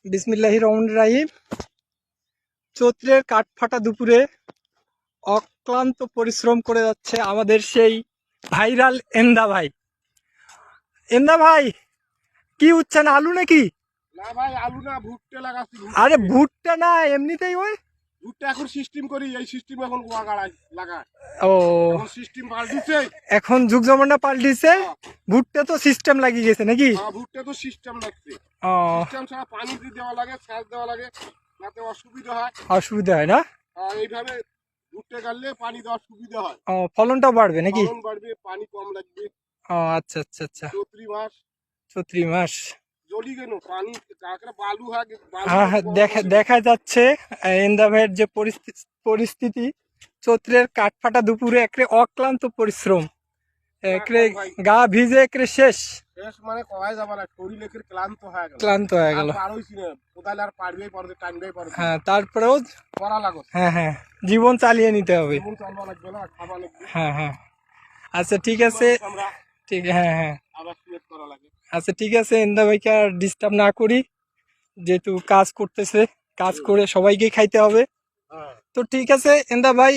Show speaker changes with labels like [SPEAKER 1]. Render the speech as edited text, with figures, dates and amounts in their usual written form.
[SPEAKER 1] বিসমিল্লাহির রহমানির রহিম। চৈত্রের কাঠফাটা দুপুরে অক্লান্ত পরিশ্রম করে যাচ্ছে আমাদের সেই ভাইরাল এন্দা ভাই। এন্দা ভাই, কি উঠছেন, আলু নাকি?
[SPEAKER 2] না ভাই, আলু না, ভুট্টা লাগাচ্ছি।
[SPEAKER 1] আরে ভুট্টা না, এমনিতেই ওই
[SPEAKER 2] ভুট্টা এখন সিস্টেম করি, এই সিস্টেম এখন লাগায়।
[SPEAKER 1] ও,
[SPEAKER 2] এখন সিস্টেম পাল্টিছে।
[SPEAKER 1] এখন যুগ জমানা পাল্টিছে। ভুট্টা তো সিস্টেম লাগিয়ে গেছে নাকি?
[SPEAKER 2] হ্যাঁ, ভুট্টা তো সিস্টেম লাগছে।
[SPEAKER 1] ও,
[SPEAKER 2] সিস্টেম ছাড়া পানি দেওয়া লাগে, সেচ দেওয়া লাগে, যাতে অসুবিধা হয়।
[SPEAKER 1] অসুবিধা হয় না?
[SPEAKER 2] এইভাবে ভুট্টা গাড়লে পানি দেওয়ার সুবিধা হয়।
[SPEAKER 1] ও, ফলনটাও বাড়বে নাকি?
[SPEAKER 2] ফলন বাড়বে, পানি কম লাগবে।
[SPEAKER 1] ও আচ্ছা আচ্ছা আচ্ছা।
[SPEAKER 2] চৈত্রি মাস।
[SPEAKER 1] চৈত্রি মাস।
[SPEAKER 2] জলি কেন পানি কাঁকড়া বালু হয়,
[SPEAKER 1] হ্যাঁ হ্যাঁ, দেখা যাচ্ছে এন্দা ভাইয়ের যে পরিস্থিতি। চৈত্রের কাঠফাটা দুপুরে একরে অক্লান্ত পরিশ্রম, একরে গা ভিজে একরে শেষ।
[SPEAKER 2] শেষ মানে কয় যাবে না, শরীর একের ক্লান্ত হয়ে গেল।
[SPEAKER 1] ক্লান্ত হয়ে গেল।
[SPEAKER 2] কোদাল আর পারবেই পারবে, টানবেই পারবে।
[SPEAKER 1] হ্যাঁ, তারপরেও
[SPEAKER 2] করা লাগো।
[SPEAKER 1] হ্যাঁ হ্যাঁ, জীবন চালিয়ে নিতে হবে।
[SPEAKER 2] জীবন চালবা লাগবে না, খাওয়া লাগবে।
[SPEAKER 1] হ্যাঁ হ্যাঁ, আচ্ছা ঠিক আছে।
[SPEAKER 2] আমরা
[SPEAKER 1] ঠিক, হ্যাঁ হ্যাঁ,
[SPEAKER 2] আবার সিলেক্ট করা লাগে।
[SPEAKER 1] আচ্ছা ঠিক আছে, এন্দা ভাইকে আর ডিস্টার্ব না করি, যেহেতু কাজ করতেছে, কাজ করে সবাইকে খাইতে হবে।
[SPEAKER 2] হ্যাঁ।
[SPEAKER 1] তো ঠিক আছে এন্দা ভাই,